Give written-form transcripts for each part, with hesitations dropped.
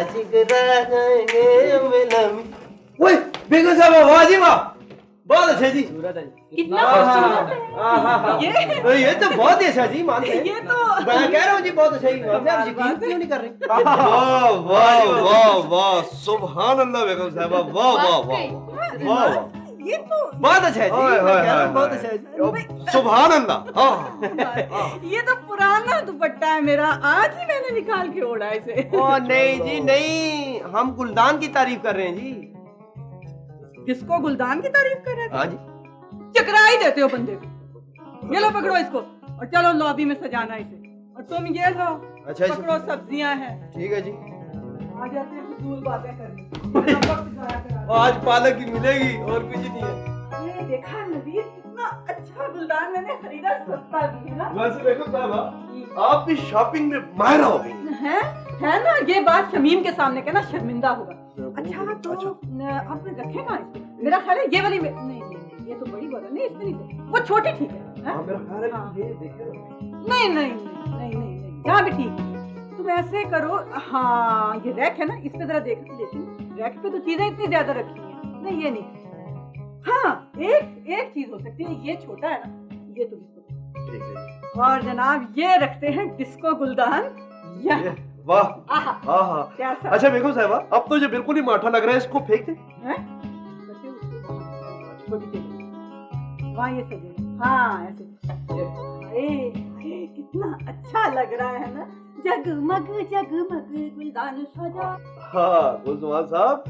आशिक रह जाएंगे मिलम। ओए बेगम साहब, वाह जी वाह, बहुत अच्छा जी। कितना खूबसूरत है ये तो बहुत ही अच्छा जी, मानते हैं। ये तो मैं कह रहा हूँ जी बहुत अच्छा ही मानते हैं, आप यकीन क्यों नहीं कर रही? वाह वाह वाह वाह, सुभान अल्लाह बेगम साहबा, वाह वाह वाह वाह, ये तो बहुत अच्छा है जी, मैं कह रहा हूँ बहुत अच्छा है जी। सुभान अल्लाह। ये तो पुराना दुपट्टा है मेरा, आज ही मैंने निकाल के ओढ़ा इसे। ओ नहीं जी नहीं, हम गुलदान की तारीफ कर रहे हैं जी। किसको? गुलदान की तारीफ कर रहे हाँ जी। थे? चकरा ही देते हो बंदे को। ये लो पकड़ो इसको और चलो लॉबी में सजाना इसे। और तुम ये लो, अच्छा जी। पकड़ो सब्जियां हैं। ठीक है जी। आ जाते हैं फजूल बातें करने। वक्त जाया करा। आज पालक ही मिलेगी और कुछ नहीं है। ये देखा नवीर, कितना अच्छा गुलदान मैंने खरीदा, सस्ता भी है ना। वैसे बेगम साहबा, आप भी शॉपिंग में माहिर हो गई है ना। ये बात शमीम के सामने कहना, शर्मिंदा होगा। अच्छा तो अब रखेगा इसको? मेरा ख्याल है ये वाली नहीं, ये तो बड़ी बात है। नहीं इसमें नहीं, वो छोटी ठीक है। हाँ, मेरा ख्याल है ये देखे नहीं, यहाँ भी ठीक है। तुम ऐसे करो, हाँ ये रैक है ना, इस पे जरा देख लेती हूँ। रैक पे तो चीजें इतनी ज्यादा रखी हैं। नहीं ये नहीं। हाँ एक चीज हो सकती है, ये छोटा है ना, ये तो ठीक है। और जनाब ये रखते हैं डिस्को गुलदान। वाह आहा। कैसा? अच्छा बेगम साहबा, अब तो ये बिल्कुल ही माठा लग रहा है, इसको फेंक दे। वहाँ ये सजे, हाँ ऐसे। कितना अच्छा लग रहा है ना, जगमग जगमग गुलदान सजा। हाँ गुलजमान साहब,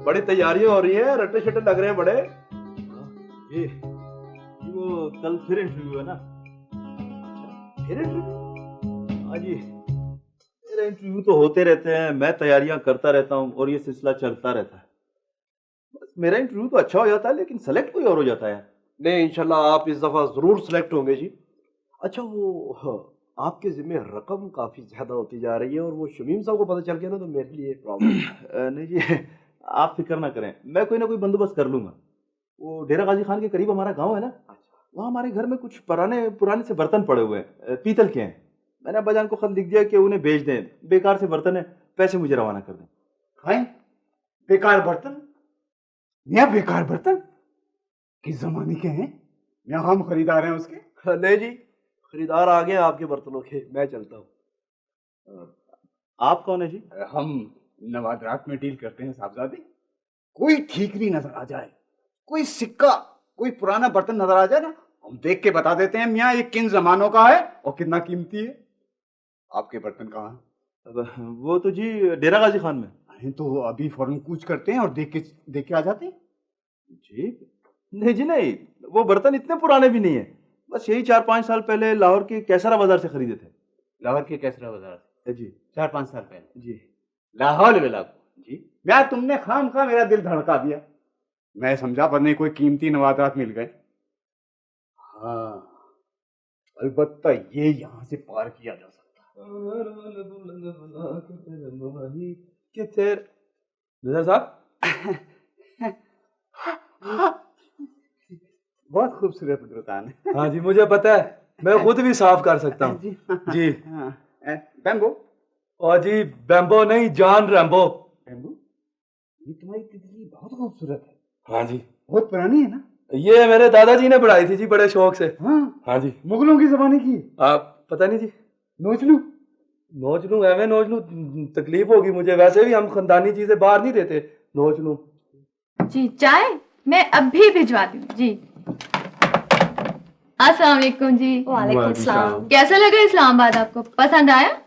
बड़ी तैयारियां हो रही है, रट्टे शट्टे लग रहे हैं बड़े। ये वो कल फिर इंटरव्यू है ना? फिर इंटरव्यू? हाँ जी, मेरे इंटरव्यू तो होते रहते हैं, मैं तैयारियां करता रहता हूँ और ये सिलसिला चलता रहता है। बस मेरा इंटरव्यू तो अच्छा हो जाता है, लेकिन सेलेक्ट कोई और हो जाता है। नहीं, इंशाल्लाह आप इस दफा जरूर सिलेक्ट होंगे जी। अच्छा वो हाँ, आपके जिम्मे रकम काफी ज्यादा होती जा रही है और वो शमीम साहब को पता चल गया ना तो मेरे लिए प्रॉब्लम। नहीं जी, आप फिक्र ना करें, मैं कोई ना कोई बंदोबस्त कर लूंगा। वो डेरा गाजी खान के करीब हमारा गांव है ना, वहाँ हमारे घर में कुछ पुराने से बर्तन पड़े हुए हैं, पीतल के हैं। मैंने अब्बाजान को खत लिख दिया कि उन्हें बेच दें, बेकार से बर्तन है, पैसे मुझे रवाना कर दें। खाएं बेकार बर्तन? मियाँ बेकार बर्तन किस जमाने के हैं? मियाँ हम खरीदार हैं उसके। नहीं जी, खरीदार आ गए आपके बर्तनों के, मैं चलता हूँ। आप कौन है जी? हम नवादरात में डील करते हैं साहबजादे। कोई ठीकरी नजर आ जाए, कोई सिक्का, कोई पुराना बर्तन नजर आ जाए ना, हम देख के बता देते हैं मियाँ ये किन जमानों का है और कितना कीमती है। आपके बर्तन कहाँ हैं? वो तो जी डेरा गाजी खान में। तो अभी फौरन कूच करते हैं और देख के आ जाते हैं जी। नहीं जी नहीं, वो बर्तन इतने पुराने भी नहीं है, बस यही 4-5 साल पहले लाहौर के कैसरा बाजार से खरीदे थे। लाहौर के कैसरा बाजार से? जी। 4-5 साल पहले? जी। लाहौर में लागू जी। यार, तुमने खाम खा मेरा दिल धड़का दिया। मैं समझा पर नहीं कोई कीमती नवादात मिल गए। हाँ अलबत्ता ये यहाँ से पार किया जा सकता। निज़ार साहब, बहुत खूबसूरत गुलदान है। हाँ जी मुझे पता है, मैं खुद भी साफ कर सकता हूँ जी। बैम्बो? और जी बैम्बो नहीं, जॉन रैम्बो। बैम्बो? ये तुम्हारी तितली बहुत खूबसूरत है। हाँ जी। बहुत पुरानी है ना? ये मेरे दादाजी ने पढ़ाई थी जी बड़े शौक से। हाँ जी। मुगलों की जमाने की? आप पता नहीं जी। नोच लूं? नोच लूं? एवं नोच लूं तकलीफ होगी मुझे, वैसे भी हम खानदानी चीजें बाहर नहीं देते। नोच लूं? जी चाय मैं अभी भिजवा दूं जी। अस्सलाम वालेकुम जी। वालेकुम सलाम। कैसा लगा इस्लामाबाद आपको, पसंद आया?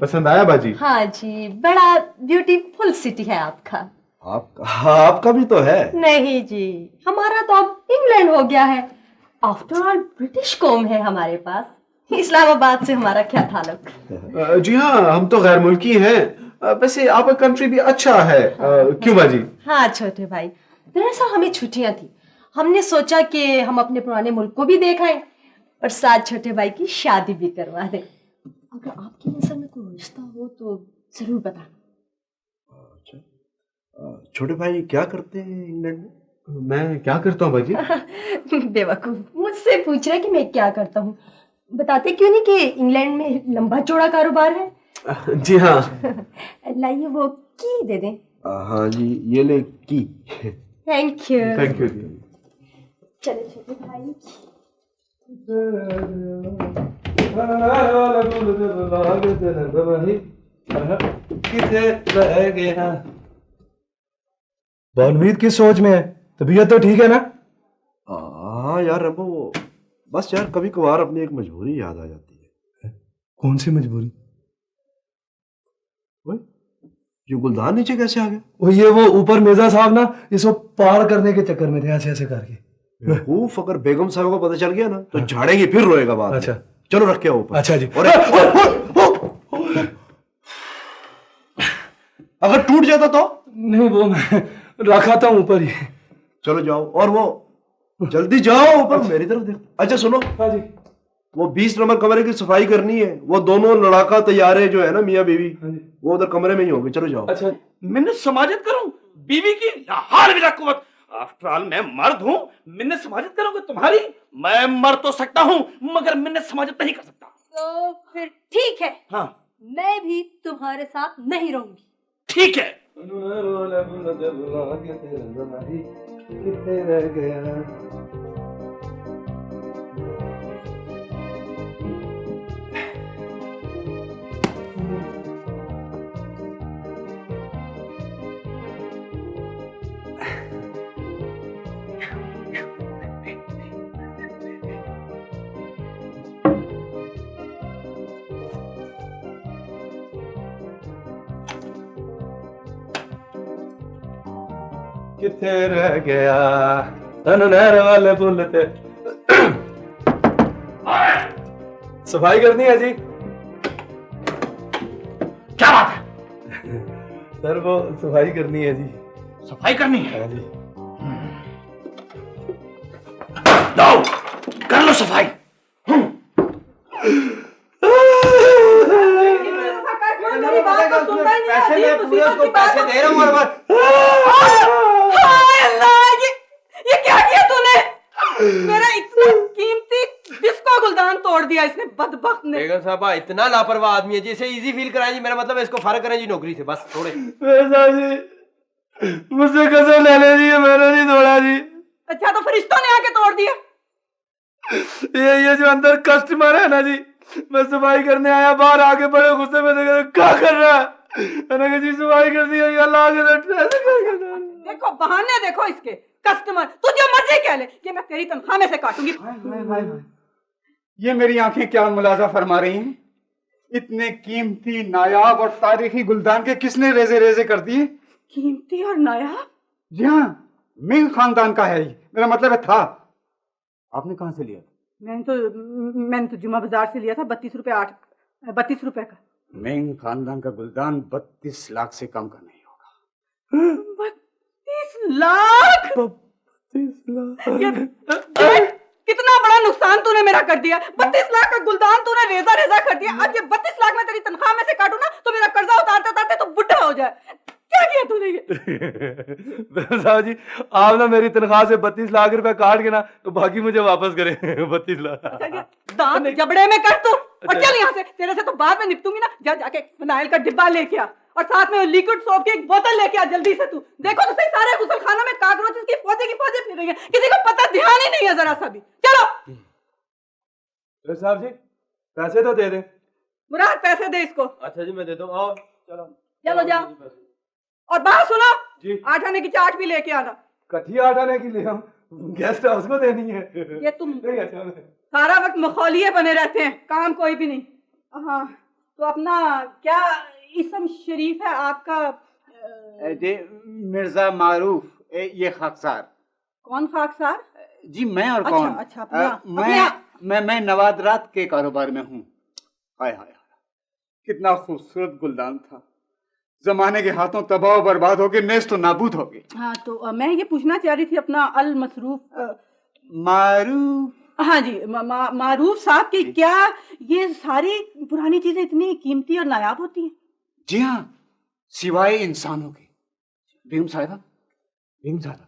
पसंद आया बाजी? हाँ जी, बड़ा ब्यूटीफुल सिटी है आपका। आपका भी तो है। नहीं जी, हमारा तो अब इंग्लैंड हो गया है। आफ्टर ऑल ब्रिटिश कौम है हमारे पास। इस्लामाबाद से हमारा क्या ताल्लुक? जी हाँ, हम तो गैर मुल्की हैं। वैसे आपका कंट्री भी अच्छा है। क्यों बाजी? हाँ छोटे भाई, दरअसल हमें छुट्टियां थी, हमने सोचा कि हम अपने पुराने मुल्क को भी देख आए और साथ छोटे भाई की शादी भी करवा दें। अगर आपकी नजर में कोई रिश्ता हो तो जरूर बताना। छोटे भाई क्या करते हैं इंग्लैंड में? मैं क्या करता हूँ बाजी? बेवकूफ, मुझसे पूछ रहे कि मैं क्या करता हूँ। बताते क्यों नहीं कि इंग्लैंड में लंबा चौड़ा कारोबार है, जी हाँ। लाइए वो की दे दें। हाँ जी, ये ले की। Thank you. Thank you. चलो छोटे भाई। बानवीर किस सोच में है? तबीयत तो ठीक है ना? हाँ यार रब्बो, बस यार कभी कभार अपनी एक मजबूरी याद आ जाती है। कौन सी मजबूरी? ये गुलदान नीचे कैसे आ गया? वो ऊपर मिर्जा साहब ना इसको पार करने के चक्कर में थे, ऐसे ऐसे करके। बेवकूफ, अगर बेगम साहब को पता चल गया ना तो झाड़ेगी, फिर रोएगा बाद में। अच्छा चलो रख के आओ ऊपर। अच्छा जी। अगर टूट जाता तो? नहीं, वो मैं रखा था ऊपर ही। चलो जाओ, और वो जल्दी जाओ ऊपर, मेरी तरफ देखो। अच्छा सुनो, हाँ जी। वो 20 नंबर कमरे की सफाई करनी है। वो दोनों लड़ाका तैयारे जो है ना, मियाँ बीवी, वो उधर कमरे में ही होंगे। चलो जाओ। अच्छा। मैंने समाजित करूं बीवी की हाल भी कुवत। आफ्टर ऑल मैं मर्द हूं, मैंने समाजित करूंगा तुम्हारी। मैं मर तो सकता हूं मगर मैंने समाजित नहीं कर सकता। तो फिर ठीक है। हाँ मैं भी तुम्हारे साथ नहीं रहूंगी। ठीक है। किथे रह गया तन नहर वाले पुल ते। सफाई करनी है जी। क्या बात है? सर वो सफाई करनी है जी। सफाई करनी है? हाँ जी। लो कर लो सफाई। पैसे मैं पूरे उसको पैसे दे रहा हूँ हर बार। ये क्या किया तूने? मेरा इतना कीमती डिस्को गुलदान तोड़ दिया इसने, बदबख्त ने। बेगम साहबा इतना लापरवाह आदमी है, जिसे इजी फील कराएं जी। मेरा मतलब है इसको फारिग करें जी नौकरी से, बस छोड़े। मुझसे कसम लेने जी, मैंने नहीं तोड़ा जी। अच्छा तो फरिश्तों ने आके तोड़ दिया? ये जो अंदर कस्टमर है ना जी, मैं सफाई करने आया, बाहर आके बड़े गुस्से में देखा क्या कर रहा है। मैंने कहा जी सफाई कर दी है, अल्लाह के। देखो बहाने, देखो इसके। कस्टमर तू जो मर्जी कह ले, ये मैं तेरी तनख्वाह में से काटूंगी। ये मेरी आंखें क्या मुलाजा फरमा रही हैं? इतने कीमती, नायाब और तारीखी गुलदान के किसने रेजे रेजे कर दिए? कीमती और नायाब? जी हाँ, मिंग खानदान का है। मेरा मतलब है था। आपने कहां से लिया? मैंने तो जुमा बाजार से लिया था। 32 रुपए का। मिंग खानदान का गुलदान 32 लाख से कम का नहीं होगा। 32 लाख? 32 लाख? ये कितना बड़ा नुकसान तूने मेरा कर दिया। 32 लाख का गुलदान तूने रेजा रेजा कर दिया। अब ये 32 लाख में तेरी तनख्वाह में से काटू ना तो मेरा कर्जा उतारते उतारते तो बुढ़ा हो जाए। क्या किया तूने ये? साहब जी, आप ना मेरी तनख्वाह से 32 लाख रुपए काट के ना तो बाकी मुझे वापस करें। 32 लाख दांत जबड़े में कर तू और चल यहाँ से। तेरे से तो बाद में निपटूंगी ना। जा जाके फिनाइल का डिब्बा लेके आ और साथ में लिक्विड सोप की एक बोतल लेके आ जल्दी से। तू देखो तो सही, सारे गुसलखाना में काकरोचेस की फौजें फिर रही हैं। किसी को पता ध्यान ही नहीं है जरा सा भी। चलो साहब जी, पैसे तो दे दे। मुराद पैसे दे इसको। अच्छा जी मैं देता हूँ। आओ चलो चलो जाओ। और बात सुनो जी, 8 आने की चाट भी लेके आना। कठी 8 आने की ले हम गेस्ट हाउस को देनी है। ये तुम नहीं अच्छा सारा वक्त मखौलिये बने रहते हैं, काम कोई भी नहीं। हाँ तो अपना क्या इसम शरीफ है आपका? जी मिर्जा मारूफ, ये खाकसार। कौन खाकसार? जी मैं और अच्छा, कौन? अच्छा, अपना- मैं नवादरात के कारोबार में हूँ। हाय हाय, कितना खूबसूरत गुलदान था, जमाने के हाथों तबाह और बर्बाद हो गए, नेस्त तो नाबूद हो गए। हाँ तो मैं ये पूछना चाह रही थी अपना अल मसरूफ मारूफ। हाँ जी, मारूफ साहब की क्या ये सारी पुरानी चीजें इतनी कीमती और नायाब होती हैं? जी हाँ, सिवाय इंसानों के। बेगम साहबा,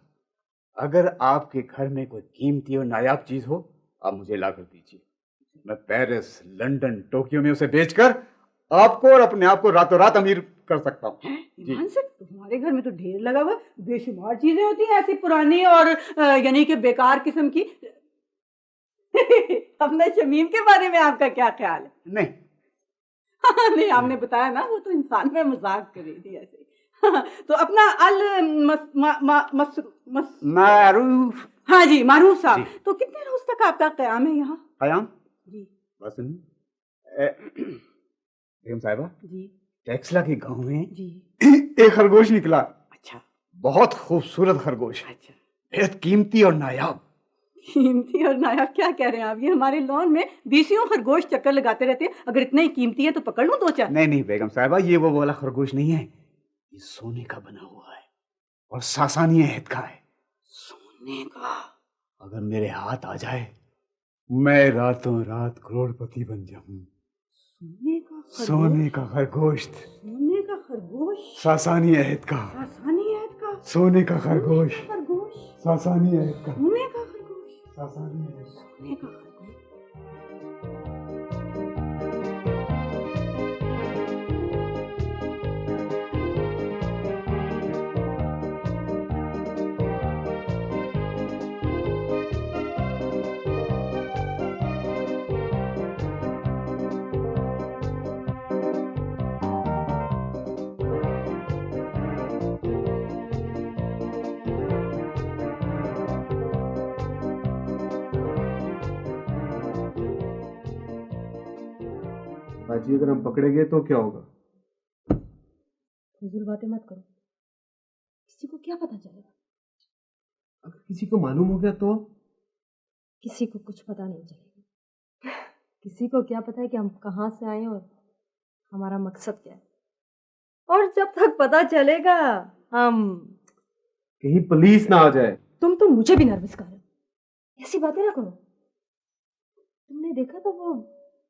अगर आपके घर में कोई कीमती और नायाब चीज हो, आप मुझे ला कर दीजिए। मैं पेरिस, लंदन, टोक्यो में उसे बेचकर आपको और अपने आप को रातों रात अमीर कर सकता हूँ। ईमान से तुम्हारे घर में तो ढेर लगा हुआ बेशुमार चीजें होती हैं ऐसी पुरानी और यानी कि बेकार किस्म की। अपने शमीम के बारे में आपका क्या ख्याल है? नहीं नहीं, आपने बताया ना वो तो इंसान में मजाक कर रही थी ऐसे। तो अपना मारूफ। हाँ जी, मारूफ साहब, तो कितने रोज तक आपका क़याम है यहाँ? कयाम जी बस बेगम साहिबा, जी टेक्सला के गांव में जी। एक खरगोश निकला। अच्छा बहुत खूबसूरत खरगोश, अच्छा। बेहद कीमती और नायाब। कीमती और नायाब क्या कह रहे हैं आप? ये हमारे लॉन में बीसियों खरगोश चक्कर लगाते रहते हैं। अगर इतना ही कीमती है तो पकड़ लूं 2-4? नहीं नहीं बेगम साहिबा, ये वो वाला खरगोश नहीं है, ये सोने का बना हुआ है और सासानी अहद का है। सोने का? अगर मेरे हाथ आ जाए मैं रातों रात करोड़पति बन जाऊं। सोने का खरगोश? सोने का खरगोश, सोने का खरगोश, सासानी अहद का, सासानी अहद का, सोने का खरगोश, खरगोश, सासानी अहद का, सोने का खरगोश, सासानी अहद का। सोने का खरगोश। बाजी अगर हम पकड़े गए तो क्या होगा? फजूल बातें मत करो, किसी को क्या पता चलेगा? अगर किसी को मालूम हो गया तो? किसी को कुछ पता नहीं चलेगा। किसी को क्या पता है कि हम कहाँ से आए और हमारा मकसद क्या है। और जब तक पता चलेगा हम कहीं पुलिस ना आ जाए। तुम तो मुझे भी नर्वस कर रहे हो, ऐसी बातें ना करो। तुमने देखा था वो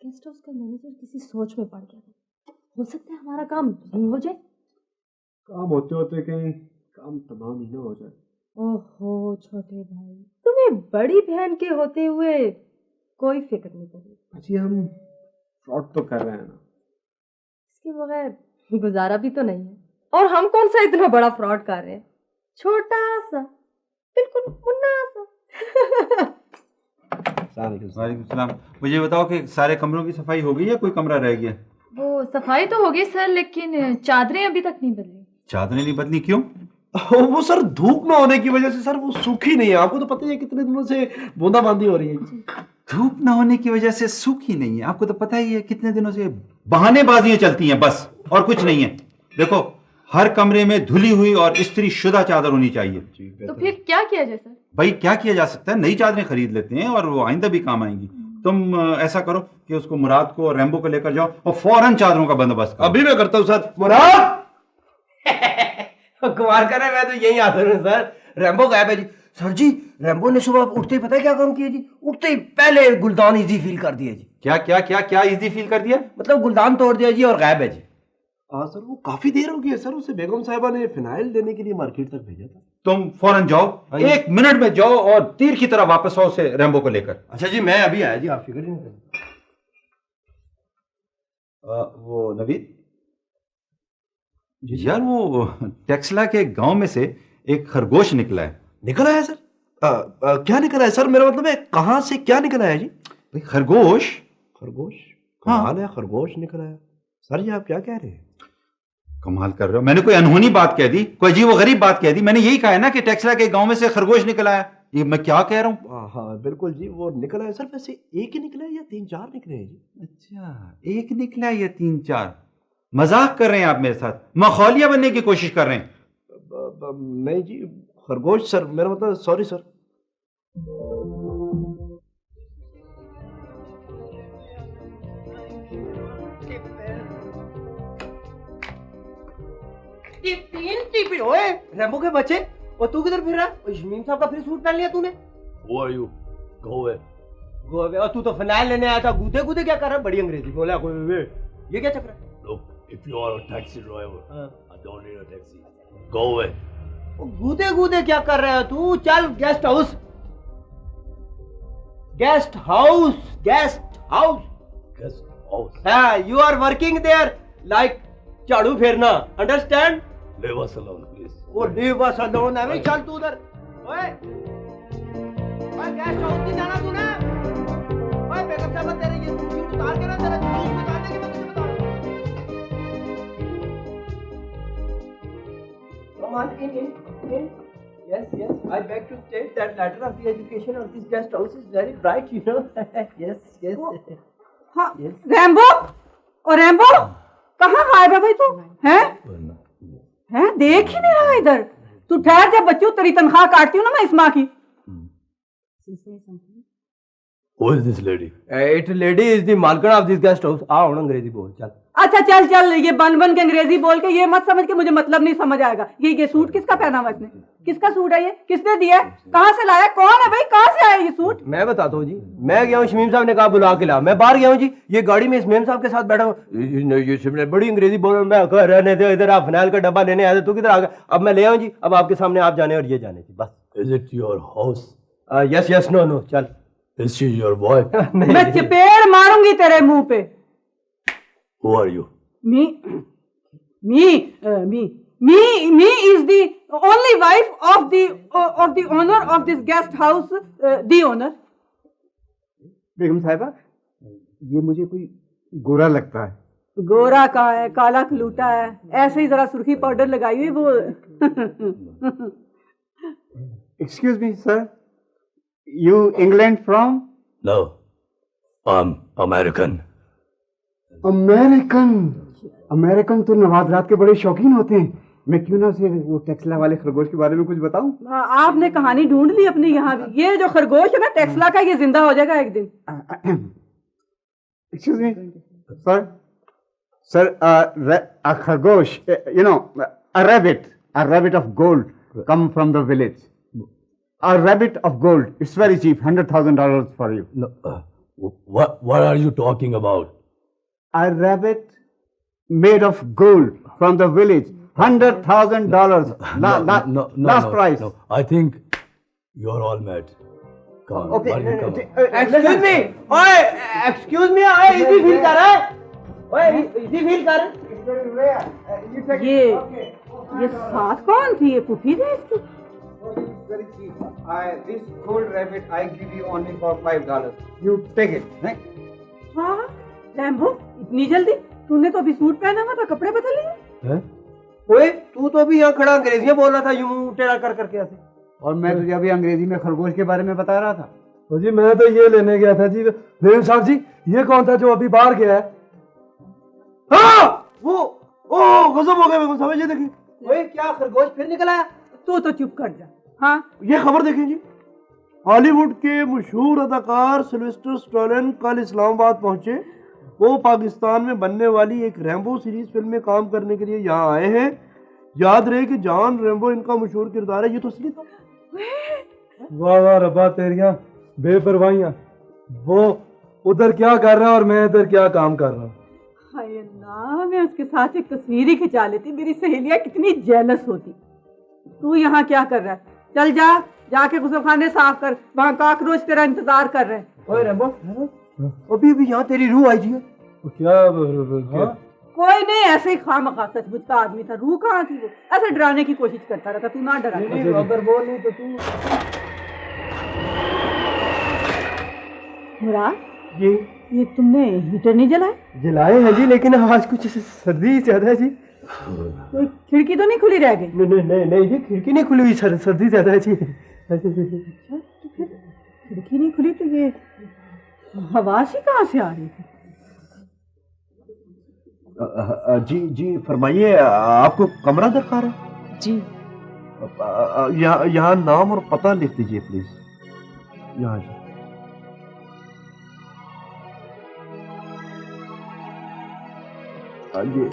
गेस्ट हाउस का मैनेजर किसी सोच में पड़ गया था। हो सकता है हमारा काम नहीं हो जाए। काम होते होते कहीं काम तमाम ही ना हो जाए। ओहो छोटे भाई, तुम्हें बड़ी बहन के होते हुए कोई फिक्र नहीं करी। बाजी हम फ्रॉड तो कर रहे हैं ना, इसके बगैर गुजारा भी तो नहीं है। और हम कौन सा इतना बड़ा फ्रॉड कर रहे हैं? छोटा सा, बिल्कुल मुन्ना सा। वालेकुम सलाम। मुझे बताओ कि सारे कमरों की सफाई हो गई या कोई कमरा रह गया? वो सफाई तो होगी सर, लेकिन चादरें अभी तक नहीं बदली। चादरें नहीं बदली क्यों? वो सर धूप में होने की वजह से सर वो सूखी नहीं है। आपको तो पता ही है कितने दिनों से बूंदाबांदी हो रही है। धूप न होने की वजह से सूखी नहीं है, आपको तो पता ही है कितने दिनों से बहानेबाजियां चलती हैं बस, और कुछ नहीं है। देखो हर कमरे में धुली हुई और इस्त्री शुदा चादर होनी चाहिए। तो फिर क्या किया जाए सर? भाई क्या किया जा सकता है, नई चादरें खरीद लेते हैं और वो आइंदा भी काम आएंगी। तुम ऐसा करो कि उसको मुराद को और रैम्बो को लेकर जाओ और फौरन चादरों का बंदोबस्त करो। अभी मैं करता हूँ सर। मुराद कुमार कर रहे, मैं तो यही आता हूँ सर। रैम्बो गायब है जी। सर जी रैम्बो ने सुबह उठते ही पता है क्या काम किया जी? उठते ही पहले गुलदान इजी फील कर दिया जी। क्या क्या क्या क्या इजी फील कर दिया? मतलब गुलदान तोड़ दिया जी और गायब है जी। हाँ सर, वो काफी देर हो गई है सर। उसे बेगम साहिबा ने फिनाइल देने के लिए मार्केट तक भेजा था। तुम फौरन जाओ, 1 मिनट में जाओ और तीर की तरह वापस आओ उसे रैम्बो को लेकर। अच्छा जी मैं अभी आया जी, आप फिक्र ही नहीं करें। वो नवीद यार, वो टेक्सला के गांव में से एक खरगोश निकला है। निकला है सर? क्या निकला है सर? मेरा मतलब है कहाँ से क्या निकला है जी? भाई खरगोश। खरगोश? हाँ। कमाल है, खरगोश निकला है। सर जी आप क्या कह रहे हैं? कमाल कर रहे हो, मैंने कोई अनहोनी बात कह दी, कोई अजीब व गरीब बात कह दी? मैंने यही कहा है ना कि टेक्सला के गांव में से खरगोश निकला है। ये मैं क्या कह रहा हूँ? हाँ बिल्कुल जी, वो निकला है सर। वैसे एक ही निकला है या 3-4 निकले हैं जी? अच्छा, एक निकला है या 3-4? मजाक कर रहे हैं आप मेरे साथ? मखौलिया बनने की कोशिश कर रहे हैं? नहीं जी, खरगोश सर। मेरा मतलब सॉरी सर। ओए रैम्बो के बच्चे, और तू किधर फिर रहा है? शमीम साहब का फिर सूट पहन लिया तूने? Who are you? Go away. गोवे, और तू तो फिनाइल लेने आया था। गूदे गूदे क्या कर रहा है? बड़ी अंग्रेजी बोला कोई। ये क्या चक्कर है? Look, if you are a taxi driver, हाँ। I don't need a taxi. Go away. गूदे गूदे क्या कर रहा है तू? चल guest house, guest house, guest house. Guest house. हाँ, you are working there like झाड़ू फेरना, understand? Leave us alone, please. वो leave us alone है, चल तू उधर। ओए, गेस्ट हाउस नहीं जाना तूने? ओए बेगम साहब तेरे ये सूट उतार के ना तेरा जूस निकालने की मैं तुझे बता रहा हूँ। Come on, in. Yes. I beg to state that ladder of the education of this guest house is very bright, you know. Yes. हाँ, रैम्बो और रैम्बो कहाँ गायब है भाई तू? हैं? देख ही नहीं रहा इधर। तू ठहर जा बच्चों, तेरी तनख्वाह काटती हूँ ना मैं इस माँ की। Who is this lady? It lady is the मालकिन of this guest house. आ और अंग्रेजी बोल चल। अच्छा चल ये बन के अंग्रेजी बोल के ये मत समझ के मुझे मतलब नहीं समझ आएगा। ये सूट किसका पहना हुआ इसने? किसका सूट है ये? किसने दिया? कहाँ से लाया? कौन है भाई? कहाँ से आया ये सूट? मैं बताता हूँ जी। मैं गया हूँ, शमीम साहब ने कहा बुला के ला। मैं बाहर गया हूँ जी, ये गाड़ी में शमीम साहब के साथ बैठा हूँ। ये शमीम बड़ी अंग्रेजी बोल रहा हूँ। मैं कह रहने दे, इधर आप फिनाइल का डब्बा लेने आए थे, तू किधर आ गया? अब मैं ले आऊँ जी, अब आपके सामने आप जाने और ये जाने जी, बस। Is it your house? Yes no चल। Is she your wife? मैं चपेड़ मारूंगी तेरे मुंह पे। Who are you? Me is the only wife of the owner of this guest house, the owner. बेगम साहिबा, ये मुझे कोई गोरा लगता है। गोरा का है, काला खलूटा है, ऐसे ही जरा सुर्खी पाउडर लगाई हुई वो। Excuse me, sir. You England from? No, I'm American. American तो नवाज़रात के बड़े शौकीन होते हैं। मैं क्यों ना उसे वो टेक्सला वाले खरगोश के बारे में कुछ बताऊं? आपने कहानी ढूंढ ली अपनी यहाँ भी। ये जो खरगोश है ना टेक्सला का, ये जिंदा हो जाएगा एक दिन। Excuse me, sir, a खरगोश, you know, a rabbit of gold come from the village. A rabbit of gold, it's very cheap, $100,000 for you. No, what are you talking about? A rabbit made of gold from the village, $100,000. Last price. No, I think you're all mad. Come on, Okay, Marvin, come on. excuse me, ओए, excuse me, ओए, इसी feel कर रहा है? ओए, इसी feel कर? ये साथ कौन थी? ये पुफी थी इसकी? Very cheap. This gold rabbit I give you only for $5. You take it. Right? हाँ, रैम्बो इतनी जल्दी? तूने तो अभी सूट पहना हुआ था, कपड़े बदल लिए? ओए, तू तो अभी यहाँ खड़ा अंग्रेजियाँ बोल रहा था, यूं टेढ़ा कर करके ऐसे। और मैं तुझे अभी अंग्रेजी में खरगोश के बारे में बता रहा था। तो जी मैं तो ये लेने गया था जी। बेगम साहब जी, ये कौन था जो अभी बाहर गया है? हाँ, वो गजब हो गया बेगम साहब, ये देखिए। ओए, क्या खरगोश फिर निकल आया? तू तो चुप कर जा। हाँ, ये खबर देखें जी। हॉलीवुड के मशहूर अदाकार सिल्वेस्टर स्टैलोन कल इस्लामाबाद पहुंचे। वो पाकिस्तान में बनने वाली एक रैम्बो सीरीज फिल्म में काम करने के लिए यहाँ आए हैं। याद रहे कि जॉन रैम्बो इनका मशहूर किरदार है। ये तो असली था। वाह रब्बा तेरियां बेपरवाहियां। वो उधर क्या कर रहा है और मैं इधर क्या काम कर रहा हूँ। हाय अल्लाह, मैं उसके साथ एक तस्वीर ही खिंचा लेती, मेरी सहेलियां कितनी जेलस होती। तू यहाँ क्या कर रहा है? चल जाके गुसलखाने साफ कर, वहाँ काकरोच तेरा इंतजार कर रहे हैं। ओए रैम्बो, अभी यहाँ तेरी रूह आई थी। क्या? कोई नहीं, ऐसे ही खामखा सचमुच का आदमी था। रूह कहाँ थी? वो ऐसे डराने की कोशिश करता रहता। तू ना डरा। अगर वो नहीं तो तू। मुराद, ये तुमने हीटर नहीं जलाया? जलाए हैं जी, लेकिन आज कुछ सर्दी ज्यादा है जी। कोई खिड़की तो नहीं खुली रह गई? नहीं जी, खिड़की नहीं खुली हुई, सर्दी ज्यादा है जी। अच्छा, तो फिर खिड़की नहीं खुली तो ये हवा सी कहाँ से आ रही थी? जी फरमाइए, आपको कमरा दरकार है? जी। यहाँ नाम और पता लिख दीजिए प्लीज। यहाँ जी। ये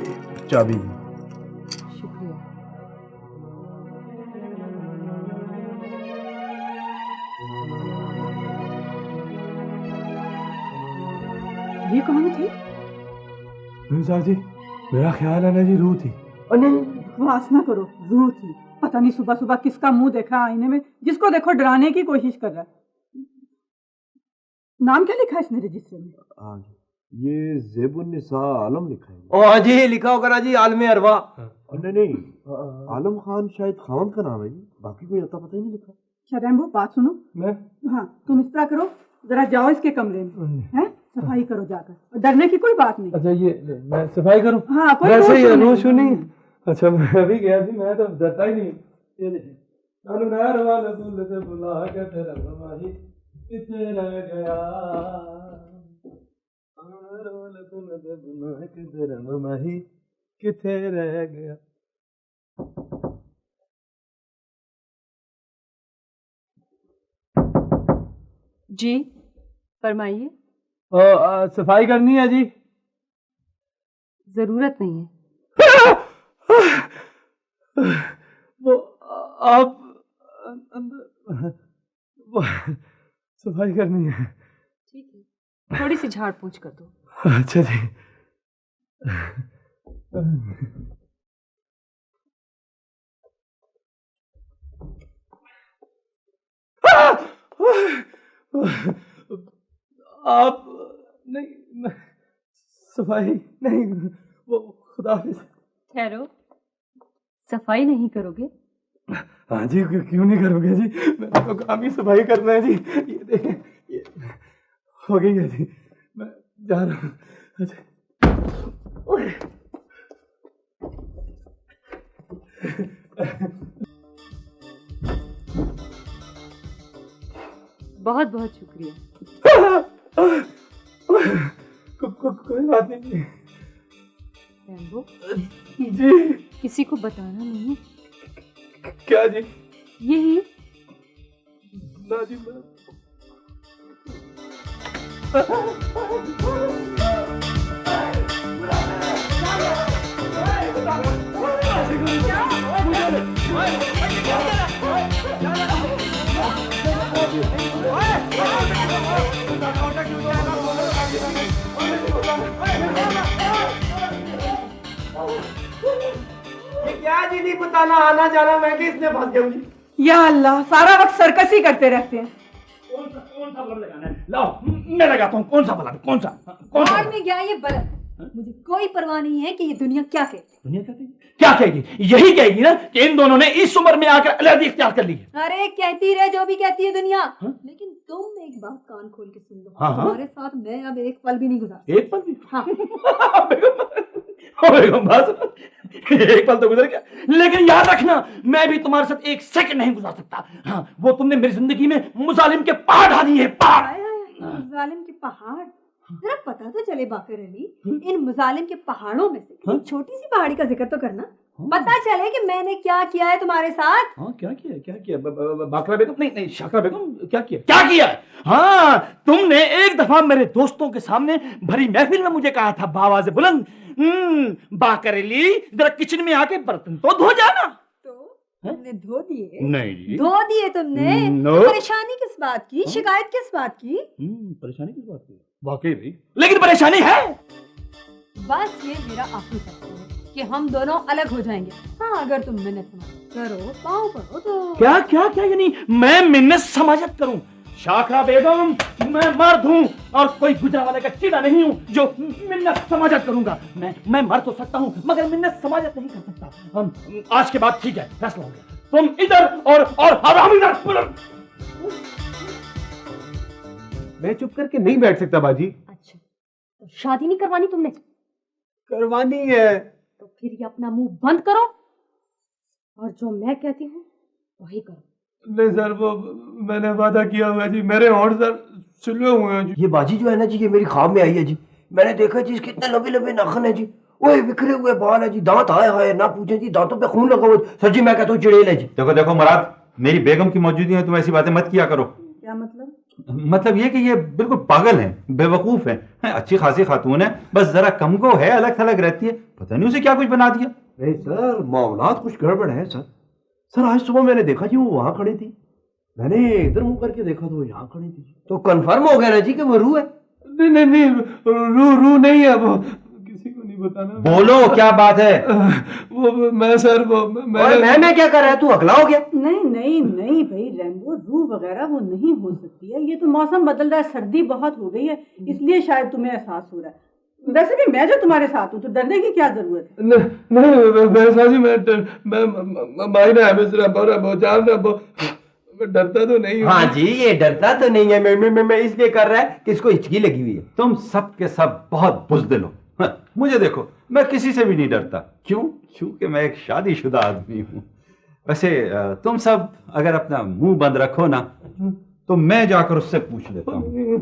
चाबी। शुक्रिया। ये कौन थी? साहब जी, मेरा ख्याल है ना जी रूह थी। नहीं, बकवास ना करो, रूह थी। पता नहीं सुबह सुबह किसका मुंह देखा आईने में, जिसको देखो डराने की कोशिश कर रहा है। नाम क्या लिखा है इसने रजिस्टर में? ये ज़ेबुन्निसा आलम लिखा है। ओ हाँ जी, लिखा होगा ना जी, आलम अरवा। नहीं नहीं, आलम खान शायद खान का नाम है जी, बाकी कोई अता पता ही नहीं लिखा। अच्छा रैम्बो, बात सुनो। मैं हाँ, तुम इस तरह करो, जरा जाओ इसके कमरे में, हैं, सफाई करो जाकर, और डरने की कोई बात नहीं। अच्छा, ये मैं सफाई करूं? हाँ, कोई वैसे ही रोशू रोशू नहीं। अच्छा, मैं अभी गया थी, मैं तो डरता ही नहीं। ये देखिए, अनुनार वाले फूल से बुला के तेरा समाही किथे रह गया, अनुनार वाले फूल से बुला के तेरा समाही किथे रह गया। जी फरमाइए। सफाई करनी है जी। जरूरत नहीं है। वो आप अंदर वो सफाई करनी है। ठीक है, थोड़ी सी झाड़ पोंछ कर दो। अच्छा जी। आप नहीं, सफाई नहीं, वो खुदा हाफिज़। ठहरो, सफाई नहीं करोगे? हाँ जी, क्यों नहीं करोगे जी, मैं तो काम ही सफाई करना है जी। ये देखें, ये हो गई है जी, मैं जा रहा हूँ। अच्छा। बहुत बहुत शुक्रिया। कोई बात नहीं रैम्बो, जी। किसी को बताना नहीं। क्या जी? यही ना जी, ना। ये क्या जी, नहीं बताना, आना जाना मैं कि इसने फंस जाऊंगी। या अल्लाह, सारा वक्त सर्कस ही करते रहते हैं। कौन सा बल्ब लगाना है? लाओ, मैं लगाता हूँ। कौन सा बल्ब? कौन सा? बाहर में गया ये बल्ब। मुझे कोई परवाह नहीं है कि ये दुनिया क्या कहती। दुनिया क्या कहेगी? क्या कहेगी? यही कहेगी ना कि इन दोनों ने इस उम्र में आकर अलग इख्तियार कर ली है। अरे कहती रहे जो भी कहती है दुनिया, लेकिन तुम एक बात कान खोल के सुन लो। हाँ, हाँ। तुम्हारे साथ मैं अब एक पल भी नहीं गुजार। एक पल भी? हाँ। बेगम बस, एक पल तो गुजर गया, लेकिन याद रखना, मैं भी तुम्हारे साथ एक सेकंड नहीं गुजार सकता। हाँ, वो तुमने मेरी जिंदगी में मुजालिम के पहाड़ ढा दिए, पहाड़। मुजालिम के पहाड़? जरा पता तो चले बाकर अली, इन मुजालिम के पहाड़ों में से किसी छोटी सी पहाड़ी का जिक्र तो करना। पता चले कि मैंने क्या किया है तुम्हारे साथ। हाँ, क्या किया? क्या किया? बाकरा बेगम, नहीं, शाकरा बेगम, क्या किया? क्या किया? हाँ, तुमने एक दफा मेरे दोस्तों के सामने भरी महफिल में मुझे कहा था बावाज़े बुलंद, बाकर अली जरा किचन में आके बर्तन तो धो जाना। तो तुमने धो दिए? नहीं जी। धो दिए तुमने? नो। परेशानी किस बात की? शिकायत किस बात की? परेशानी किस बात की? वाकई भाई, लेकिन परेशानी है। बस ये मेरा आखिरी फैसला है कि हम दोनों अलग हो जाएंगे। हाँ, अगर तुम मिन्नत करो, पाँव पड़ो तो। क्या क्या क्या? यानी मैं मिन्नत समाजत करूं? शाकरा बेगम, मैं मर्द हूं और कोई गुजरावाले का चीड़ा नहीं हूं जो मिन्नत समाजत करूंगा। मैं मर तो सकता हूं मगर मिन्नत समाजत नहीं कर सकता। हम आज के बाद ठीक है, फैसला हो गया। तुम इधर और हम इधर। मैं चुप करके नहीं बैठ सकता बाजी। अच्छा, तो शादी नहीं करवानी तुमने? करवानी है। तो फिर ये अपना मुंह बंद करो और जो मैं कहती हूँ वही करो। नहीं सर, वो मैंने वादा किया हुआ है जी, मेरे होंठ सर सिले हुए हैं जी। ये बाजी जो है ना जी, ये मेरी ख्वाब में आई है जी। मैंने देखा जी, इसके इतने लंबे लंबे नाखून है जी, ओए बिखरे हुए बाल है जी, दांत आए हाय ना पूछे जी, दांतों पे खून लगा हुआ। सर जी मैं कहता हूँ चिड़ेल है जी। देखो देखो मुराद, मेरी बेगम की मौजूदगी में तुम ऐसी बातें मत किया करो। क्या मतलब? मतलब ये कि ये बिल्कुल पागल है, बेवकूफ है, अच्छी खासी खातून है, बस जरा कमगो है, अलग थलग रहती है, पता नहीं उसे क्या कुछ बना दिया। नहीं सर, मामलात कुछ गड़बड़ है सर। सर आज सुबह मैंने देखा जी, वो वहां खड़ी थी, मैंने इधर मुंह करके देखा तो वो यहाँ खड़ी थी। तो कंफर्म हो गया ना जी कि वो रू है? नहीं नहीं नहीं, रू नहीं है, वो किसी को नहीं बताना। बोलो क्या बात है? वो मैं सर वो मैं क्या कर रहा है, तू अगला हो गया? नहीं नहीं नहीं भाई रैम्बो, रूह वगैरह वो नहीं हो सकती है। ये तो मौसम बदल रहा है, सर्दी बहुत हो गई है, इसलिए शायद तुम्हें एहसास हो रहा है। वैसे भी मैं जो तुम्हारे साथ हूँ तो डरने की क्या जरूरत है? नहीं बैसा जी, मैं मायने है मिस्र रबो जान रबो, मैं डरता तो नहीं हूँ। हाँ जी, ये डरता तो नहीं है। मैं इसलिए कर रहा है कि इसको हिचकी लगी हुई है। तुम सब के सब बहुत बुज़दिल हो। हाँ, मुझे देखो, मैं किसी से भी नहीं डरता। क्यों? क्योंकि मैं एक शादीशुदा आदमी हूँ। वैसे तुम सब अगर अपना मुंह बंद रखो ना, तो मैं जाकर उससे पूछ लेता हूँ।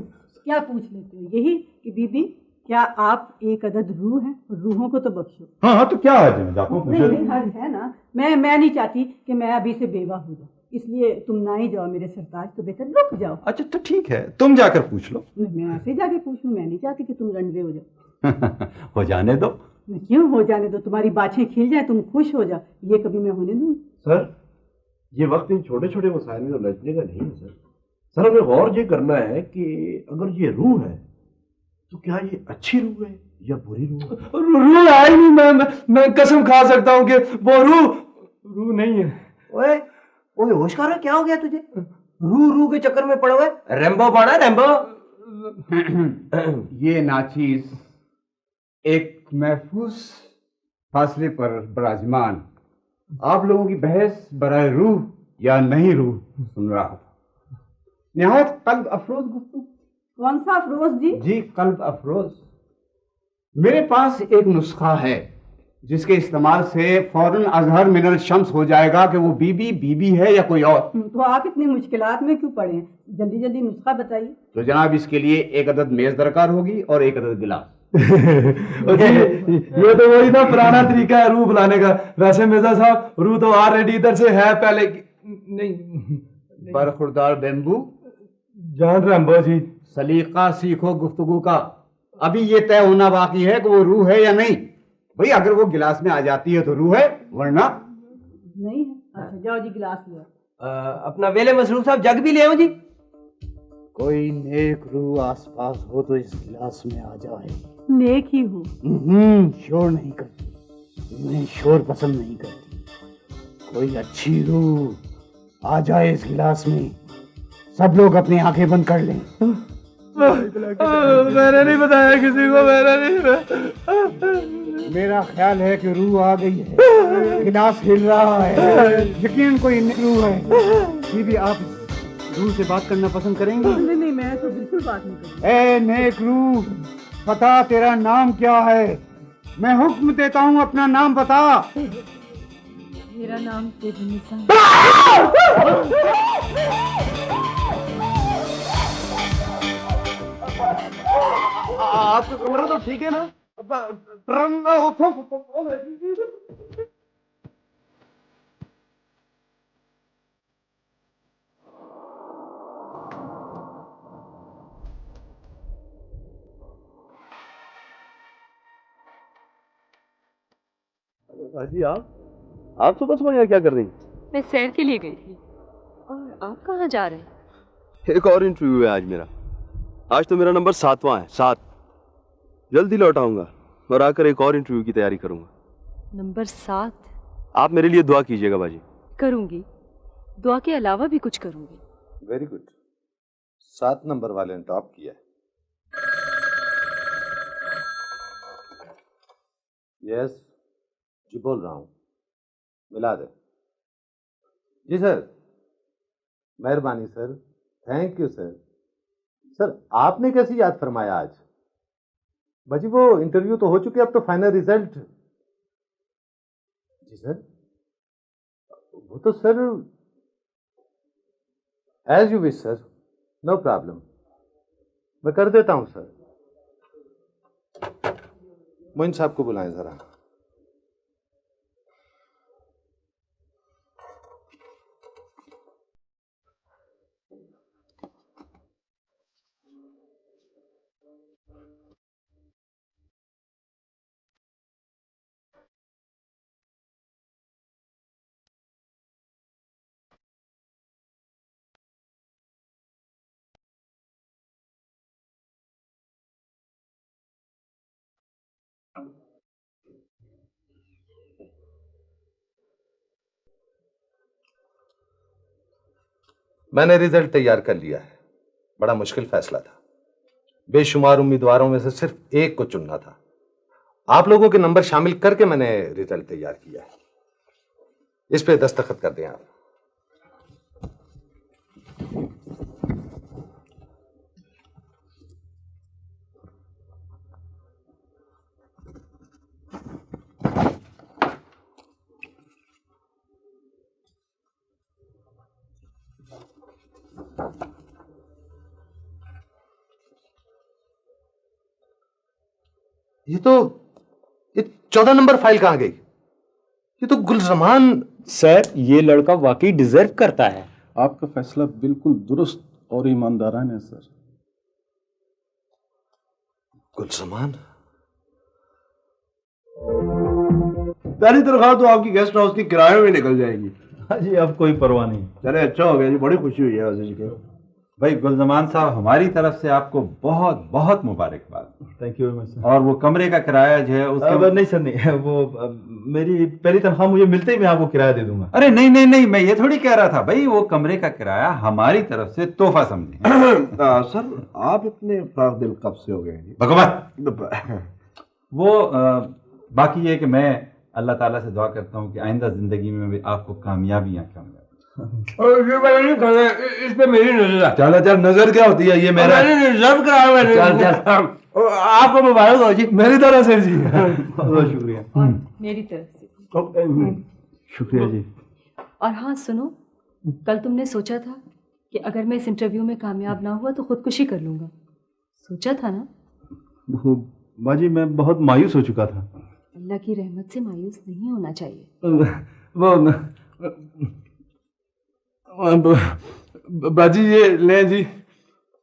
क्या पूछ लेते हो? यही कि बीबी क्या आप एक अदद रूह हैं? रूहों को तो बख्शो। हाँ हाँ, तो क्या है, मैं जाकर पूछ नहीं लेता नहीं, हर्ज है ना। मैं नहीं चाहती कि मैं अभी से बेवा हो जाऊं, इसलिए तुम ना ही जाओ मेरे सरताज, तो बेहतर रुक जाओ। अच्छा तो ठीक है, तुम जाकर पूछ लो। मैं ऐसे जाके पूछूं? मैं नहीं चाहती कि तुम रंडवे हो जाओ। हो जाने दो। क्यों हो जाने दो? तुम्हारी बाछें खिल जाए, तुम खुश हो जाओ, ये कभी मैं होने दूं? सर ये वक्त इन छोटे छोटे मसाइल में उलझने का नहीं है सर। सर हमें गौर ये करना है कि अगर ये रूह है तो क्या ये अच्छी रूह है या बुरी रूह है? रूह है ही नहीं। मैं कसम खा सकता हूँ कि वो रूह नहीं है। ओए ओए होशकार, क्या हो गया तुझे? रू के चक्कर में पड़ा हुआ है। रेम्बो बना रेम्बो। ये नाचीज एक महफूज फासले पर विराजमान आप लोगों की बहस बराए रूह या नहीं रूह सुन रहा था। निहायत कल्ब अफरोज गुफ्तगू। कौन सा अफरोज जी? जी, कल्ब अफरोज। मेरे पास एक नुस्खा है जिसके इस्तेमाल से फौरन अजहर मिनल शम्स हो जाएगा कि वो बीबी बीबी है या कोई और। तो आप इतनी मुश्किलात में क्यों पड़े हैं? जल्दी जल्दी नुस्खा बताइए। तो जनाब, इसके लिए एक अदद मेज दरकार होगी और एक अदद गिलास। ये तो वही ना पुराना तरीका है रूह बुलाने का। वैसे मिर्जा साहब, रूह तो ऑलरेडी इधर से है पहले की। नहीं बरखुरदार बेम्बू, जान रैम्बो जी। सलीका सीखो गुफ्तगू का। अभी ये तय होना बाकी है कि वो रूह है या नहीं। भाई अगर वो गिलास में आ जाती है तो रूह है, वरना नहीं है। अच्छा जाओ जी, गिलास ले आओ। अपना वेले मसरूफ साहब जग भी ले आओ जी। कोई नेक रूह आसपास हो तो इस गिलास में आ जाए। नेक ही हूँ। शोर नहीं करती, मैं शोर पसंद नहीं करती। कोई अच्छी रूह आ जाए इस गिलास में। सब लोग अपनी आंखें बंद कर लें। मैंने नहीं बताया किसी को, मैंने नहीं। मेरा ख्याल है कि रूह आ गई है। गिलास हिल रहा है, यकीन कोई रूह है। बीबी, आप रूह से बात करना पसंद करेंगे? नहीं नहीं, मैं तो बिल्कुल बात नहीं करूँ। ए नेक रूह, बता तेरा नाम क्या है? मैं हुक्म देता हूँ, अपना नाम बता। मेरा नाम तेजनिसा। आपका कमरा तो ठीक है ना? जी आप सुबह सुबह यहाँ क्या कर रही हैं? मैं सैर के लिए गई थी। और आप कहाँ जा रहे हैं? एक और इंटरव्यू है आज मेरा। आज तो मेरा नंबर 7वां है, 7। जल्दी लौट आऊंगा और आकर एक और इंटरव्यू की तैयारी करूंगा। नंबर 7? आप मेरे लिए दुआ कीजिएगा बाजी। करूंगी। दुआ के अलावा भी कुछ करूंगी। Very good. 7 नंबर वाले ने टॉप किया है। यस जी, बोल रहा हूँ, मिला दे। जी सर, मेहरबानी sir, thank you sir. Sir आपने कैसी याद फरमाया आज? बाजी वो इंटरव्यू तो हो चुके, अब तो फाइनल रिजल्ट। जी सर, वो तो sir as you wish sir, no problem, मैं कर देता हूं सर। मोइन साहब को बुलाएं जरा। मैंने रिजल्ट तैयार कर लिया है। बड़ा मुश्किल फैसला था, बेशुमार उम्मीदवारों में से सिर्फ एक को चुनना था। आप लोगों के नंबर शामिल करके मैंने रिजल्ट तैयार किया है। इस पे दस्तखत कर दें आप। ये 14 नंबर फाइल कहां गई? ये तो गुलजमान। सर, ये लड़का वाकई डिजर्व करता है। आपका फैसला बिल्कुल दुरुस्त और ईमानदाराना है सर। गुलजमान, पहली तनख्वाह तो आपकी गेस्ट हाउस की किराए में निकल जाएगी। हाँ जी, अब कोई परवाह नहीं। चले, अच्छा हो गया जी, बड़ी खुशी हुई है वैसे जी। भाई गुलजमान साहब, हमारी तरफ से आपको बहुत बहुत मुबारकबाद। Thank you very much sir. और वो कमरे का किराया जो है उसके नहीं सर, नहीं, वो मेरी पहली तनख्वाह मुझे मिलते ही मैं आपको किराया दे दूंगा। अरे नहीं नहीं नहीं, मैं ये थोड़ी कह रहा था भाई, वो कमरे का किराया हमारी तरफ से तोहफा समझे। सर, आप इतने फ्राक दिल कब से हो गए जी? भगवान वो बाकी ये कि मैं अल्लाह ताला से दुआ करता हूँ कि आइंदा जिंदगी में भी आपको कामयाबियां कामयाब। इस पे मेरी नजर है। चल चल, नजर क्या होती है, ये मेरा रिजर्व कराया मैंने। चल चल, आपको मुबारक हो जी। मेरी तरह से जी। बहुत शुक्रिया। मेरी तरफ से शुक्रिया जी। और हाँ सुनो, कल तुमने सोचा था कि अगर मैं इस इंटरव्यू में कामयाब ना हुआ तो खुदकुशी कर लूंगा। सोचा था ना? बाजी, मैं बहुत मायूस हो चुका था। अल्लाह की रहमत से मायूस नहीं होना चाहिए। बाजी ये ले जी।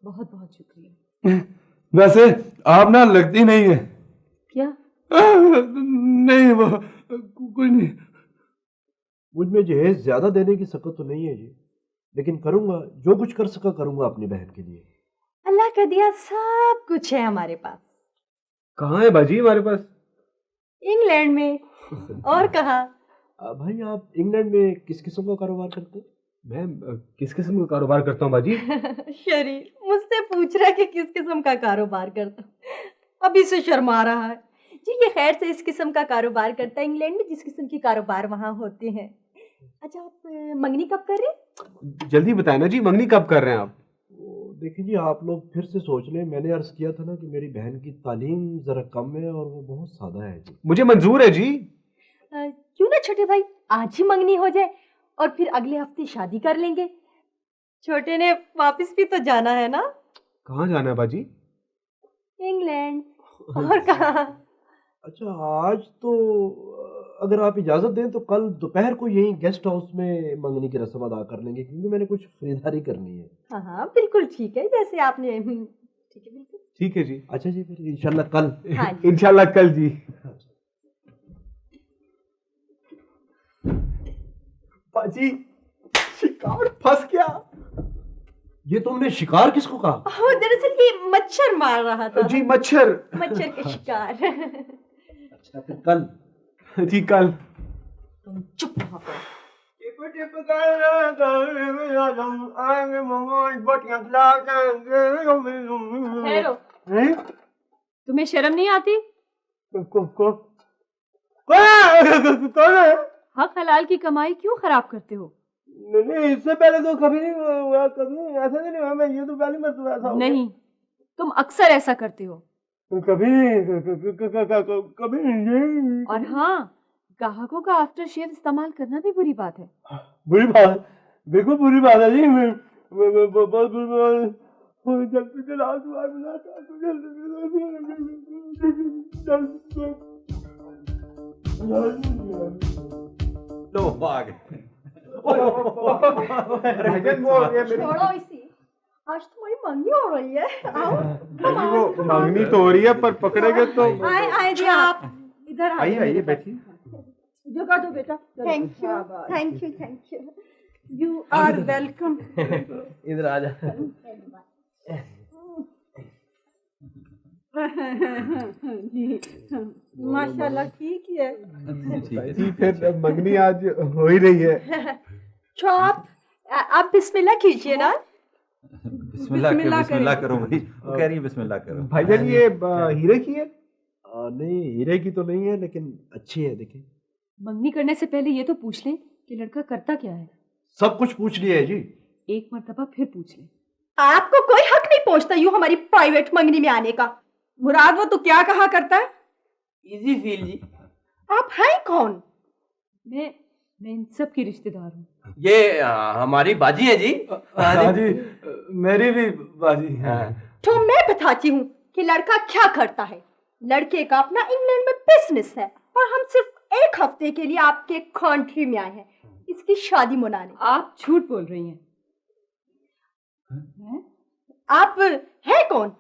बहुत बहुत शुक्रिया। वैसे आप ना लगती नहीं है। क्या? नहीं, वो कोई नहीं। मुझ में जहेज ज्यादा देने की सकत तो नहीं है जी, लेकिन करूंगा, जो कुछ कर सका करूंगा अपनी बहन के लिए। अल्लाह का दिया सब कुछ है हमारे पास। कहाँ है बाजी हमारे पास? इंग्लैंड में। और कहाँ? भाई, आप इंग्लैंड में किस किस्म का कारोबार करते हैं? मैं किस किस्म का कारोबार करता हूँ बाजी? शरीफ मुझसे पूछ रहा है कि किस किस्म का कारोबार करता हूँ। अभी से शर्मा रहा है जी। ये खैर से इस किस्म का कारोबार करता है इंग्लैंड में जिस किस्म के कारोबार वहाँ होते हैं। अच्छा, आप मंगनी कब कर रहे हैं? जल्दी बताए ना जी, मंगनी कब कर रहे हैं आप? देखिए जी, आप लोग फिर से सोच लें। मैंने अर्ज किया था ना कि मेरी बहन की तालीम जरा कम है और वो बहुत सादा है जी। मुझे मंजूर है जी। क्यों ना छोटे भाई, आज ही मंगनी हो जाए और फिर अगले हफ्ते शादी कर लेंगे। छोटे ने वापस भी तो जाना है ना। कहाँ जाना है बाजी? इंग्लैंड। और कहाँ? अच्छा, आज तो अगर आप इजाजत दें तो कल दोपहर को यहीं गेस्ट हाउस में मंगनी की रस्म अदा कर लेंगे, क्योंकि मैंने कुछ खरीदारी करनी है। हाँ हाँ बिल्कुल ठीक है, जैसे आपने। ठीक है बिल्कुल ठीक है जी। अच्छा जी, फिर इंशाल्लाह कल। हाँ जी। इंशाल्लाह कल जी। बाजी, शिकार फंस गया। ये तुमने शिकार किसको कहा? दरअसल ये मच्छर मार रहा था जी। मच्छर के शिकार। अच्छा, फिर कल। जी कल। तुम चुप रहो। ठहरो, तुम्हें शर्म नहीं आती? कौन है? हक हलाल की कमाई क्यों खराब करते हो? नहीं, इससे पहले तो कभी नहीं हुआ, कभी ऐसा नहीं हुआ। मैं ये तो पहली मर्तबा ऐसा नहीं, तुम अक्सर ऐसा करते हो। कभी नहीं। और हाँ, ग्राहकों का आफ्टर शेव इस्तेमाल करना भी बुरी बात है। बुरी बात, बिल्कुल बुरी बात है जी। मैं बहुत बुरी बात। जल्दी से लाल दुआ मिला लो आ गए। छोड़ो इसी, आज तुम्हारी मंगनी हो रही है। आओ। वो मंगनी तो हो रही है, पर पकड़ेगे तो। आए आए जी, आप इधर आइए आइए, बैठिए। जगह दो बेटा। Thank you thank you thank you. You are welcome. इधर आ जा। जी माशाल्लाह ठीक ही है। जी, फिर मंगनी आज हो ही रही है। चॉप आप बिस्मिल्लाह कीजिए ना। बिस्मिल्लाह करो भाई, वो कह रही है बिस्मिल्लाह करो। भाईजान ये हीरे की है? नहीं, हीरे की तो नहीं है, लेकिन अच्छी है। देखिए, मंगनी करने से पहले ये तो पूछ लें कि लड़का करता क्या है। सब कुछ पूछ लिया है जी। एक मर्तबा फिर पूछ लें। आपको कोई हक नहीं पहुंचता यूं हमारी प्राइवेट मंगनी में आने का। मुराद वो तो क्या कहा करता है? इजी फील जी। आप हैं कौन? मैं इन सब की रिश्तेदार हूँ। ये हमारी बाजी है जी। हाँ जी, मेरी भी बाजी है। तो मैं बताती हूँ कि लड़का क्या करता है। लड़के का अपना इंग्लैंड में बिजनेस है और हम सिर्फ 1 हफ्ते के लिए आपके कंट्री में आए हैं इसकी शादी मनाने। आप झूठ बोल रही हैं। आप हैं कौन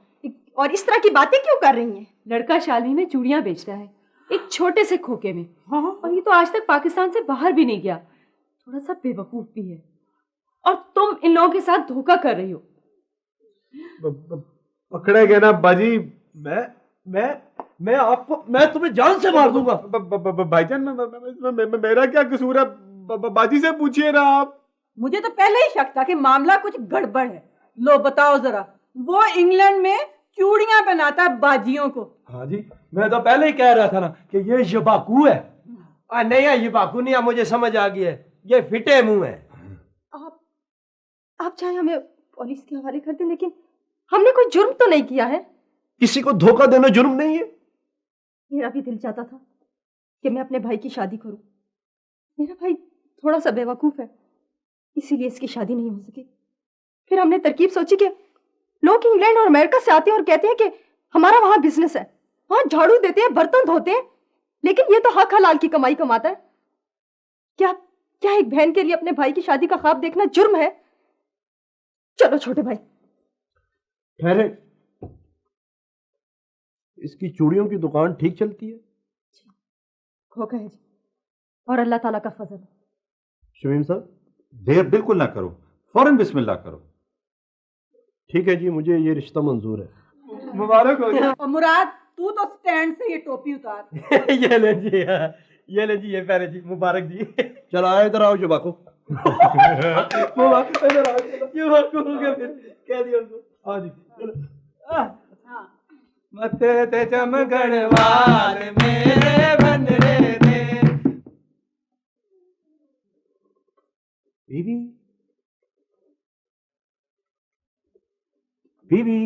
और इस तरह की बातें क्यों कर रही हैं? लड़का शादी में चूड़ियां बेचता है, एक छोटे से खोखे में। और ये तो आज तक पाकिस्तान से बाहर भी नहीं गया। थोड़ा सा बेवकूफ भी है। और तुम इन लोगों के साथ धोखा कर रही हो। पकड़े गए ना बाजी। मैं तुम्हें जान से मार दूंगा। भाईजान मेरा क्या कसूर है? बाजी से पूछिए ना आप। मुझे तो पहले ही शक था कि मामला कुछ गड़बड़ है। लो बताओ जरा, वो इंग्लैंड में चूड़ियां पहनाता है बाजियों को। हाँ जी, मैं तो पहले ही कह रहा था ना कि ये यबाकू है। नहीं है यबाकू नहीं, मुझे समझ आ गया है, ये फिटे मुंह है। आप चाहे हमें पुलिस के हवाले कर दें, लेकिन हमने कोई जुर्म तो नहीं किया है। किसी को धोखा देना जुर्म नहीं है। मेरा भी दिल चाहता था कि मैं अपने भाई की शादी करूं। मेरा भाई थोड़ा सा बेवकूफ है, इसीलिए इसकी शादी नहीं हो सकी। फिर हमने तरकीब सोची कि लोग इंग्लैंड और अमेरिका से आते हैं और कहते हैं कि हमारा वहां बिजनेस है, वहां झाड़ू देते हैं, बर्तन धोते हैं, लेकिन ये तो हक हलाल की कमाई कमाता है। क्या एक बहन के लिए अपने भाई की शादी का ख्वाब देखना जुर्म है? चलो छोटे भाई। ठहरे, इसकी चूड़ियों की दुकान ठीक चलती है? खोखा है जी, और अल्लाह ताला का फजल है। शमीम साहब, देर बिल्कुल ना करो, फौरन बिस्मिल्लाह करो। ठीक है जी, मुझे ये रिश्ता मंजूर है। मुबारक हो जी। और मुराद, तू तो स्टैंड से ये टोपी उतार। ये ले जी, ये ले जी, ये पहले जी, मुबारक जी। चल आए, इधर आओ जबाको। इधर आओ, यबाकू हो गया फिर, कह दिया उनको। हाँ जी, मथे ते चमकण वाल मेरे बनरे दे। बीबी, बीबी,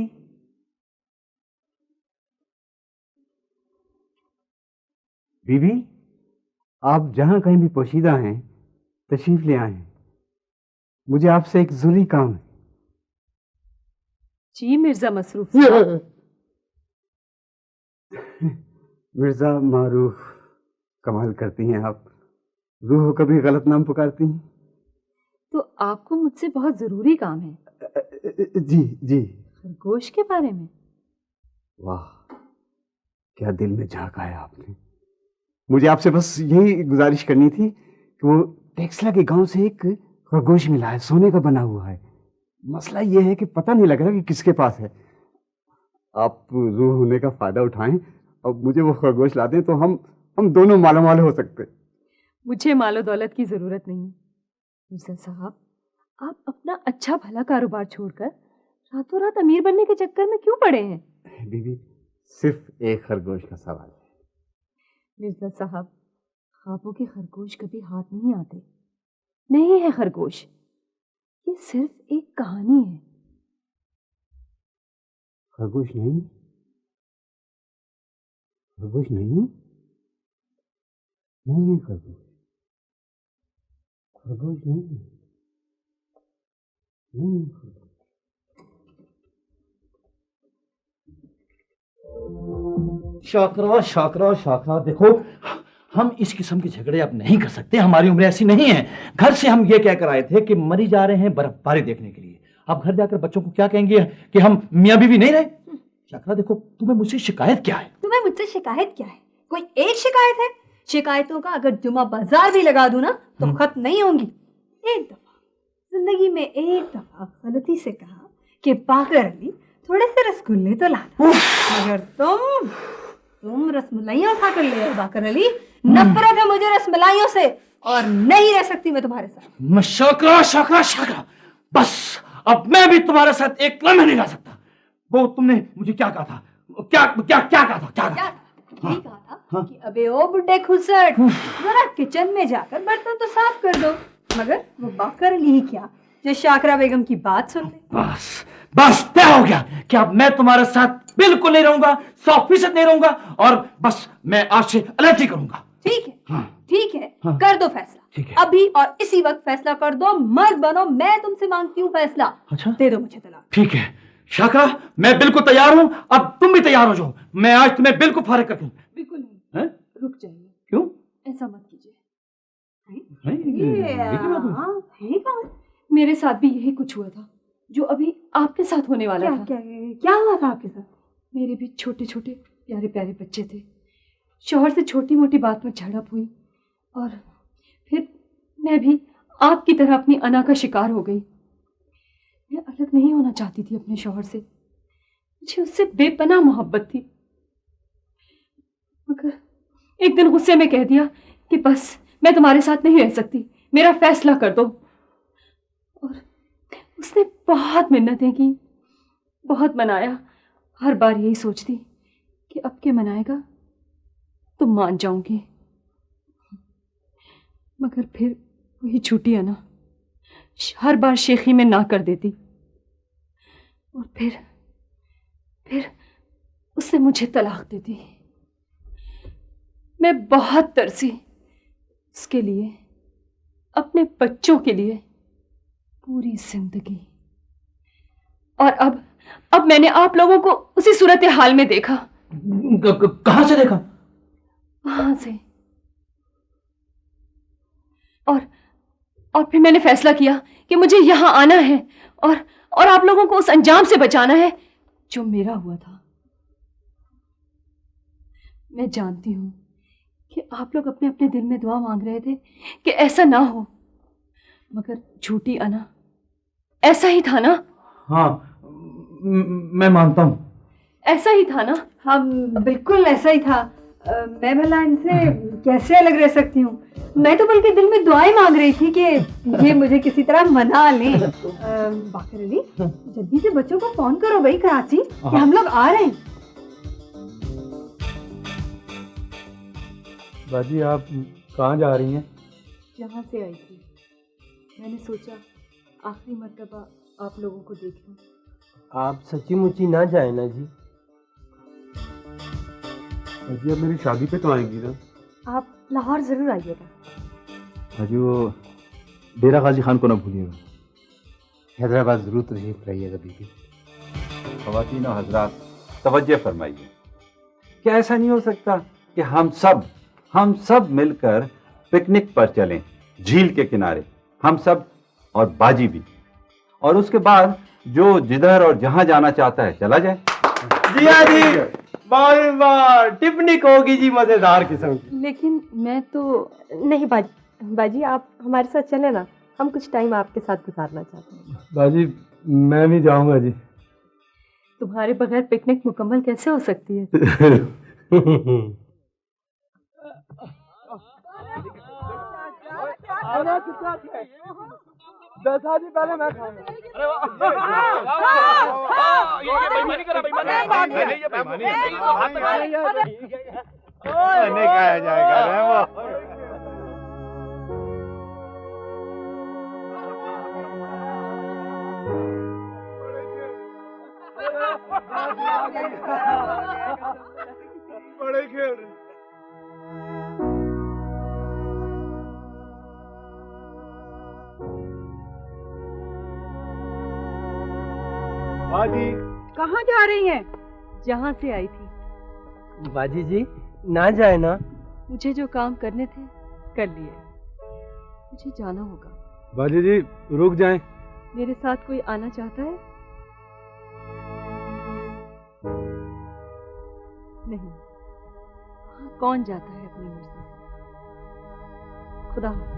बीबी, आप जहां कहीं भी पोशीदा हैं, तशरीफ ले आए। मुझे आपसे एक जरूरी काम है। जी मिर्जा मसरूफ साहब। मिर्जा मारूफ, कमाल करती हैं आप। रूह कभी गलत नाम पुकारती हैं। तो आपको मुझसे बहुत जरूरी काम है। जी जी। खरगोश के बारे में? वाह, क्या दिल में झांक आया आपने। मुझे आपसे बस यही गुजारिश करनी थी कि वो टेक्सला के गांव से एक खरगोश मिला है, सोने का बना हुआ है। मसला ये है कि पता नहीं लग रहा कि किसके पास है। आप रूह होने का फायदा उठाएं और मुझे वो खरगोश ला दें, तो हम दोनों मालामाल हो सकते। मुझे मालो दौलत की जरूरत नहीं। मिर्जा साहब, आप अपना अच्छा भला कारोबार छोड़कर रातों रात अमीर बनने के चक्कर में क्यों पड़े हैं? बीबी, सिर्फ एक खरगोश का सवाल है। मिर्जा साहब, ख्वाबों के खरगोश कभी हाथ नहीं आते। नहीं है खरगोश, ये सिर्फ एक कहानी है। खरगोश नहीं? खरगोश नहीं? नहीं है खरगोश। खरगोश नहीं है। नहीं है खरगोश। शाकरा शाकरा शाकरा, देखो हम इस किस्म के झगड़े अब नहीं कर सकते। हमारी उम्र ऐसी नहीं है। घर से हम ये कहकर आए थे कि मरी जा रहे हैं बर्फबारी देखने के लिए। अब घर जाकर बच्चों को क्या कहेंगे कि हम मियाँ बीवी नहीं रहे? शाकरा देखो, तुम्हें मुझसे शिकायत क्या है? तुम्हें मुझसे शिकायत क्या है? कोई एक शिकायत है? शिकायतों का अगर जुमा बाजार भी लगा दूं ना तो खत्म नहीं होंगी। एक दफा जिंदगी में एक दफा गलती से कहा कि बाकर अली थोड़े से रसगुल्ले तो ला दो, मगर तुम रसमलाइयाँ उठा कर ले आए बाकर अली। नफरत है मुझे रसमलाइयों से। और नहीं रह सकती मैं तुम्हारे साथ। मैं शाकरा शाकरा शाकरा, बस अब मैं भी तुम्हारे साथ एक लम्हा नहीं रह सकता। वो तुमने मुझे क्या कहा था? क्या क्या क्या कहा था? क्या कहा? यही कहा था कि अबे ओ बुड्ढे खुसट, जरा किचन में जाकर बर्तन तो साफ कर दो। मगर वो बाकर ली क्या जो शाकरा बेगम की बात सुन ले। बस बस तय हो गया कि अब मैं तुम्हारे साथ बिल्कुल नहीं रहूंगा, 100% नहीं रहूंगा, और बस मैं आज से अलर्ट ही करूंगा। ठीक है, ठीक है, कर दो फैसला अभी और इसी वक्त फैसला कर दो। मर्द बनो, मैं तुमसे मांगती हूँ फैसला। अच्छा, दे दो मुझे तलाक। ठीक है शाकरा, मैं बिल्कुल तैयार हूँ। अब तुम भी तैयार हो जाओ, मैं आज तुम्हें बिल्कुल फारिग कर दूं। बिल्कुल नहीं, रुक जाइए। क्यों? ऐसा मत कीजिए। मेरे साथ भी यही कुछ हुआ था जो अभी आपके साथ होने वाला था। क्या हुआ था आपके साथ? मेरे भी छोटे छोटे प्यारे प्यारे बच्चे थे। शौहर से छोटी मोटी बात पर झड़प हुई और फिर मैं भी आपकी तरह अपनी अना का शिकार हो गई। मैं अलग नहीं होना चाहती थी अपने शौहर से, मुझे उससे बेपनाह मोहब्बत थी। मगर एक दिन गुस्से में कह दिया कि बस मैं तुम्हारे साथ नहीं रह सकती, मेरा फैसला कर दो। और उसने बहुत मिन्नतें की, बहुत मनाया। हर बार यही सोचती कि अब के मनाएगा तो मान जाऊंगी, मगर फिर वही छूटी है ना, हर बार शेखी में ना कर देती। और फिर उसने मुझे तलाक दे दी। मैं बहुत तरसी उसके लिए, अपने बच्चों के लिए, पूरी जिंदगी। और अब मैंने आप लोगों को उसी सूरत हाल में देखा। कहां से देखा? वहां से। और फिर मैंने फैसला किया कि मुझे यहां आना है और आप लोगों को उस अंजाम से बचाना है जो मेरा हुआ था। मैं जानती हूं कि आप लोग अपने अपने दिल में दुआ मांग रहे थे कि ऐसा ना हो, मगर झूठी अना ऐसा ही था ना? हाँ, मैं मानता हूं ऐसा ही था ना। हाँ बिल्कुल ऐसा ही था। मैं भला इनसे कैसे अलग रह सकती हूँ? मैं तो बल्कि दिल में दुआएं मांग रही थी कि ये मुझे किसी तरह मना लें। बाकर अली, जल्दी से बच्चों को फोन करो भाई कराची कि हम लोग आ रहे हैं। बाजी आप कहाँ जा रही हैं? जहाँ से आई थी, मैंने सोचा आखिरी मर्तबा आप लोगों को देख लूं। आप सच्ची मुच्ची ना जाए ना जी। बाजी अब मेरी शादी पे तो आएंगी ना? आप लाहौर जरूर आइएगा। हाजी वो डेरा गाजी खान को ना भूलिएगा। हैदराबाद जरूर तशरीफ लाइएगा बीबी। ख़वातीन और हज़रात तवज्जो फरमाइए, क्या ऐसा नहीं हो सकता कि हम सब मिलकर पिकनिक पर चलें झील के किनारे, हम सब और बाजी भी, और उसके बाद जो जिधर और जहां जाना चाहता है चला जाए। जी हाँ जी, बार टिप्पणी होगी जी, मजेदार किस्म की। लेकिन मैं तो नहीं बाजी आप हमारे साथ चले ना, हम कुछ टाइम आपके साथ गुजारना चाहते हैं। बाजी मैं भी जाऊंगा जी। तुम्हारे बगैर पिकनिक मुकम्मल कैसे हो सकती है? पहले मैं खाऊंगा। नहीं खाया जाएगा। बड़े खेल रहे। बाजी कहाँ जा रही हैं? जहाँ से आई थी। बाजी जी ना जाए ना। मुझे जो काम करने थे कर लिए, मुझे जाना होगा। बाजी जी रुक जाएं। मेरे साथ कोई आना चाहता है? नहीं, कौन जाता है अपनी मर्जी से? खुदा हाफ़िज़।